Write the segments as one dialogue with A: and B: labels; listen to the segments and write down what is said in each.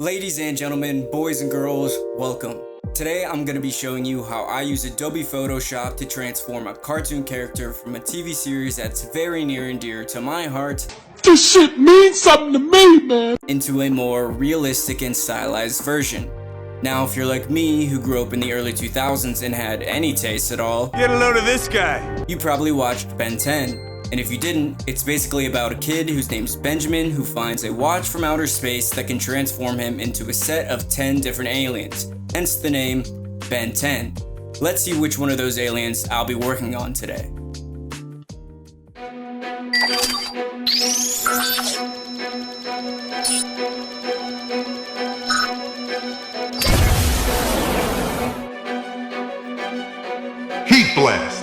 A: Ladies and gentlemen, boys and girls, welcome. Today I'm going to be showing you how I use Adobe Photoshop to transform a cartoon character from a TV series that's very near and dear to my heart.
B: This shit means something to me, man!
A: Into a more realistic and stylized version. Now, if you're like me, who grew up in the early 2000s and had any taste at all,
B: Get a load of this guy!
A: You probably watched Ben 10. And if you didn't, it's basically about a kid whose name's Benjamin who finds a watch from outer space that can transform him into a set of 10 different aliens, hence the name Ben 10. Let's see which one of those aliens I'll be working on today.
B: Heat blast!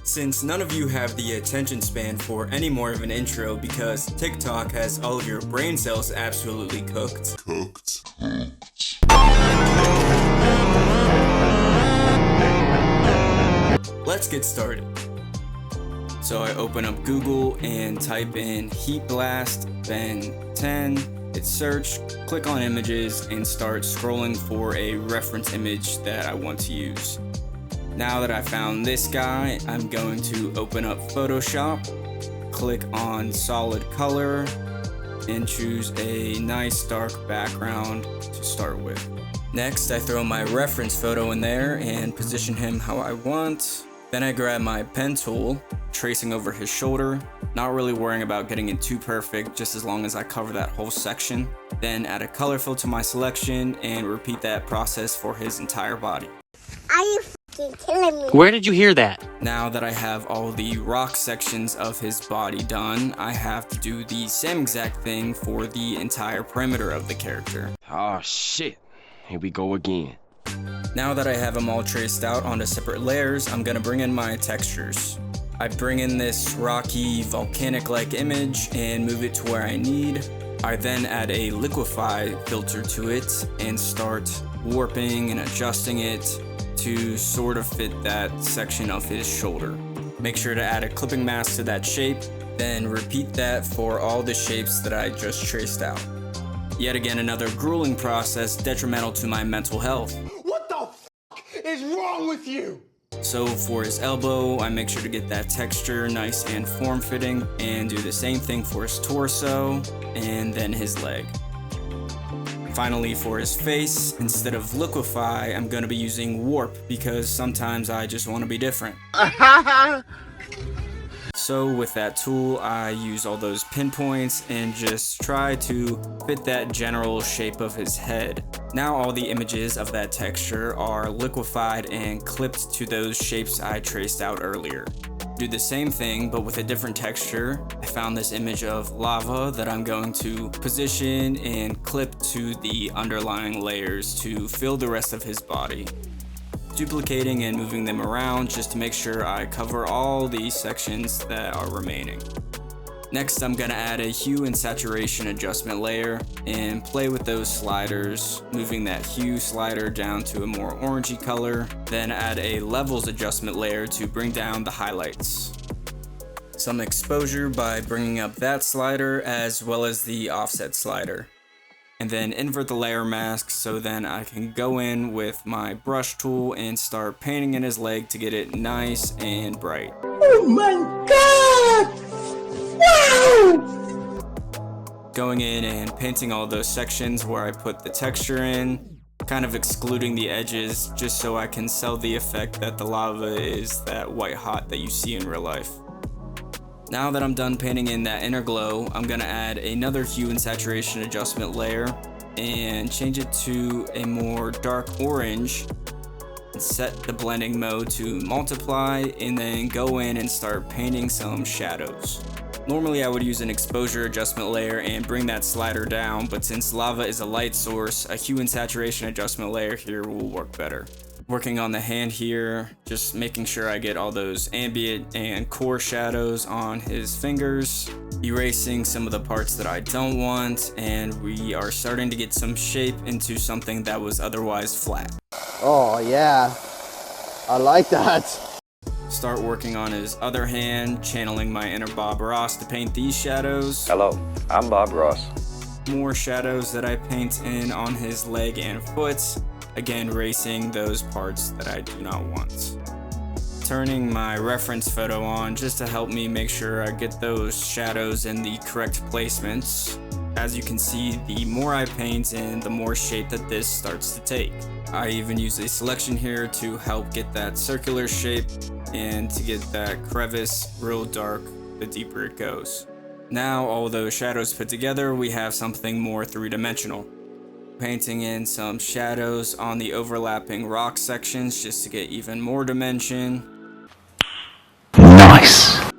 A: Since none of you have the attention span for any more of an intro because TikTok has all of your brain cells absolutely cooked. Let's get started. So I open up Google and type in Heat Blast, Ben 10, hit search, click on images, and start scrolling for a reference image that I want to use. Now that I found this guy, I'm going to open up Photoshop, click on solid color, and choose a nice dark background to start with. Next, I throw my reference photo in there and position him how I want. Then I grab my pen tool, tracing over his shoulder, not really worrying about getting it too perfect, just as long as I cover that whole section. Then add a color fill to my selection and repeat that process for his entire body.
C: Are you killing me?
D: Where did you hear that?
A: Now that I have all the rock sections of his body done, I have to do the same exact thing for the entire perimeter of the character.
D: Oh shit, here we go again.
A: Now that I have them all traced out onto separate layers, I'm gonna bring in my textures. I bring in this rocky, volcanic-like image and move it to where I need. I then add a liquefy filter to it and start warping and adjusting it to sort of fit that section of his shoulder. Make sure to add a clipping mask to that shape, then repeat that for all the shapes that I just traced out. Yet again, another grueling process detrimental to my mental health.
B: What the f*** is wrong with you?
A: So for his elbow, I make sure to get that texture nice and form-fitting, and do the same thing for his torso, and then his leg. Finally, for his face, instead of liquefy, I'm going to be using warp because sometimes I just want to be different. So with that tool, I use all those pinpoints and just try to fit that general shape of his head. Now all the images of that texture are liquefied and clipped to those shapes I traced out earlier. Do the same thing but with a different texture. I found this image of lava that I'm going to position and clip to the underlying layers to fill the rest of his body, duplicating and moving them around just to make sure I cover all these sections that are remaining. Next, I'm gonna add a hue and saturation adjustment layer and play with those sliders, moving that hue slider down to a more orangey color, then add a levels adjustment layer to bring down the highlights. Some exposure by bringing up that slider as well as the offset slider. And then invert the layer mask so then I can go in with my brush tool and start painting in his leg to get it nice and bright.
B: Oh my god! Wow!
A: Going in and painting all those sections where I put the texture in, kind of excluding the edges just so I can sell the effect that the lava is that white hot that you see in real life. Now that I'm done painting in that inner glow, I'm gonna add another hue and saturation adjustment layer and change it to a more dark orange, and set the blending mode to multiply, and then go in and start painting some shadows. Normally I would use an exposure adjustment layer and bring that slider down, but since lava is a light source, a hue and saturation adjustment layer here will work better. Working on the hand here, just making sure I get all those ambient and core shadows on his fingers, erasing some of the parts that I don't want, and we are starting to get some shape into something that was otherwise flat.
E: Oh yeah, I like that.
A: Start working on his other hand, channeling my inner Bob Ross to paint these shadows.
E: Hello, I'm Bob Ross.
A: More shadows that I paint in on his leg and foot, again erasing those parts that I do not want. Turning my reference photo on just to help me make sure I get those shadows in the correct placements. As you can see, the more I paint in, the more shape that this starts to take. I even use a selection here to help get that circular shape and to get that crevice real dark the deeper it goes. Now all those shadows put together, we have something more three-dimensional. Painting in some shadows on the overlapping rock sections just to get even more dimension.
F: Nice!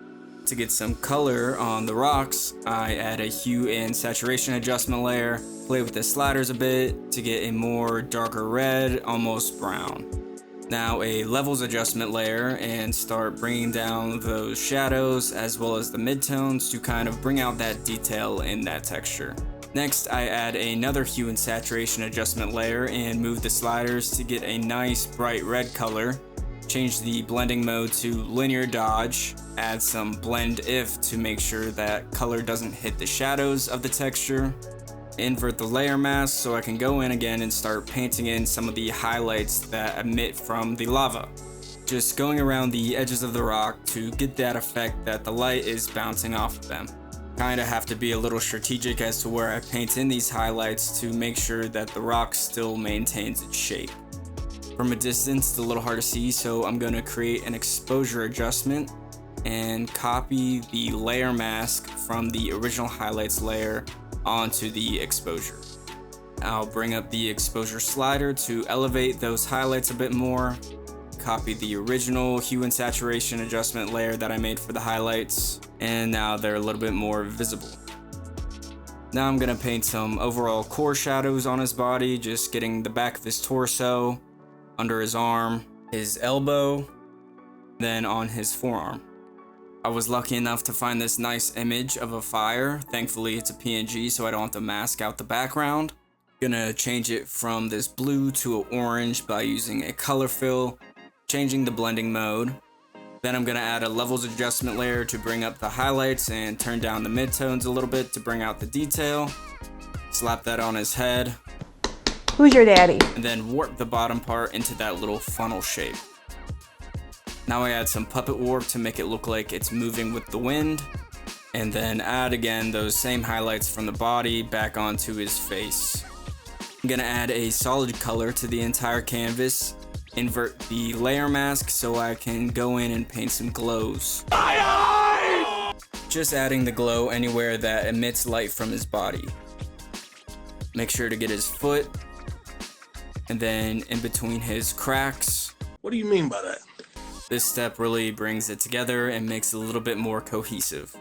A: To get some color on the rocks, I add a hue and saturation adjustment layer, play with the sliders a bit to get a more darker red, almost brown. Now a levels adjustment layer and start bringing down those shadows as well as the midtones to kind of bring out that detail in that texture. Next, I add another hue and saturation adjustment layer and move the sliders to get a nice bright red color. Change the blending mode to linear dodge, add some blend if to make sure that color doesn't hit the shadows of the texture. Invert the layer mask so I can go in again and start painting in some of the highlights that emit from the lava. Just going around the edges of the rock to get that effect that the light is bouncing off of them. Kinda have to be a little strategic as to where I paint in these highlights to make sure that the rock still maintains its shape. From a distance, it's a little hard to see, so I'm gonna create an exposure adjustment and copy the layer mask from the original highlights layer onto the exposure. I'll bring up the exposure slider to elevate those highlights a bit more, copy the original hue and saturation adjustment layer that I made for the highlights, and now they're a little bit more visible. Now I'm gonna paint some overall core shadows on his body, just getting the back of his torso, under his arm, his elbow, then on his forearm. I was lucky enough to find this nice image of a fire. Thankfully it's a PNG so I don't have to mask out the background. Gonna change it from this blue to an orange by using a color fill, changing the blending mode. Then I'm gonna add a levels adjustment layer to bring up the highlights and turn down the midtones a little bit to bring out the detail. Slap that on his head.
G: Who's your daddy?
A: And then warp the bottom part into that little funnel shape. Now I add some puppet warp to make it look like it's moving with the wind, and then add again those same highlights from the body back onto his face. I'm gonna add a solid color to the entire canvas, invert the layer mask so I can go in and paint some glows. Just adding the glow anywhere that emits light from his body. Make sure to get his foot, and then in between his cracks.
H: What do you mean by that?
A: This step really brings it together and makes it a little bit more cohesive.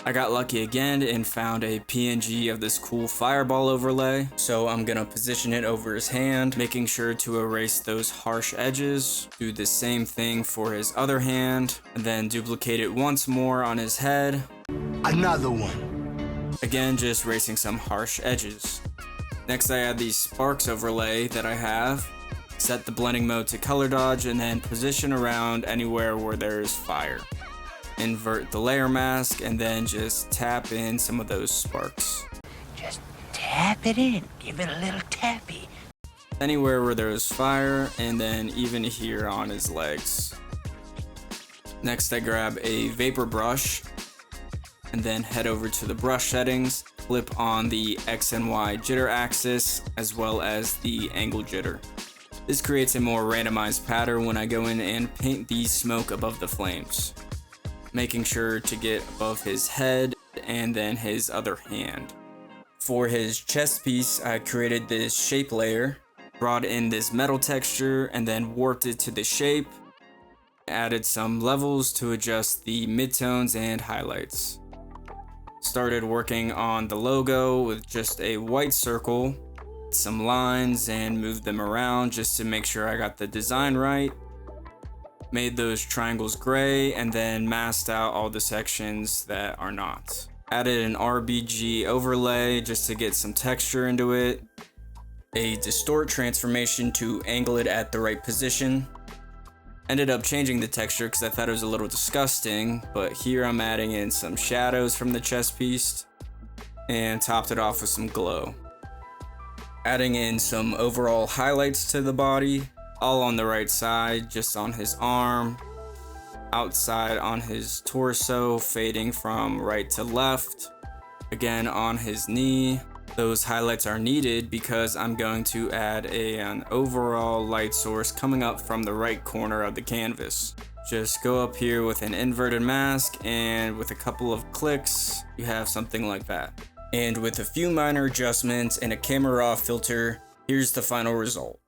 A: I got lucky again and found a PNG of this cool fireball overlay, so I'm gonna position it over his hand, making sure to erase those harsh edges. Do the same thing for his other hand, and then duplicate it once more on his head.
B: Another one.
A: Again, just erasing some harsh edges. Next I add the sparks overlay that I have. Set the blending mode to color dodge and then position around anywhere where there is fire. Invert the layer mask and then just tap in some of those sparks.
I: Just tap it in, give it a little tappy.
A: Anywhere where there is fire, and then even here on his legs. Next I grab a vapor brush and then head over to the brush settings, flip on the X and Y jitter axis as well as the angle jitter. This creates a more randomized pattern when I go in and paint the smoke above the flames. Making sure to get above his head and then his other hand. For his chest piece, I created this shape layer, brought in this metal texture and then warped it to the shape. Added some levels to adjust the midtones and highlights. Started working on the logo with just a white circle, some lines, and moved them around just to make sure I got the design right. Made those triangles gray and then masked out all the sections that are not. Added an RBG overlay just to get some texture into it. A distort transformation to angle it at the right position. Ended up changing the texture because I thought it was a little disgusting, but here I'm adding in some shadows from the chest piece and topped it off with some glow. Adding in some overall highlights to the body, all on the right side, just on his arm, outside on his torso, fading from right to left, again on his knee. Those highlights are needed because I'm going to add an overall light source coming up from the right corner of the canvas. Just go up here with an inverted mask, and with a couple of clicks, you have something like that. And with a few minor adjustments and a camera raw filter, here's the final result.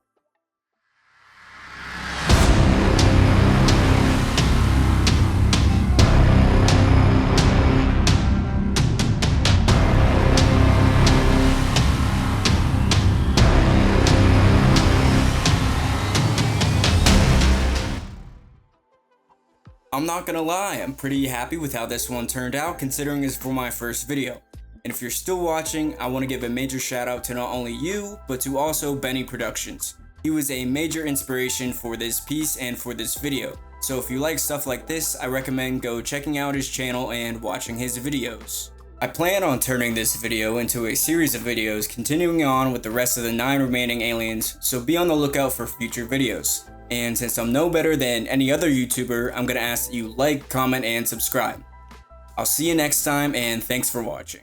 A: I'm not gonna lie, I'm pretty happy with how this one turned out considering it's for my first video. And if you're still watching, I want to give a major shout out to not only you, but to also Benny Productions. He was a major inspiration for this piece and for this video. So if you like stuff like this, I recommend go checking out his channel and watching his videos. I plan on turning this video into a series of videos continuing on with the rest of the 9 remaining aliens, so be on the lookout for future videos. And since I'm no better than any other YouTuber, I'm gonna ask that you like, comment, and subscribe. I'll see you next time, and thanks for watching.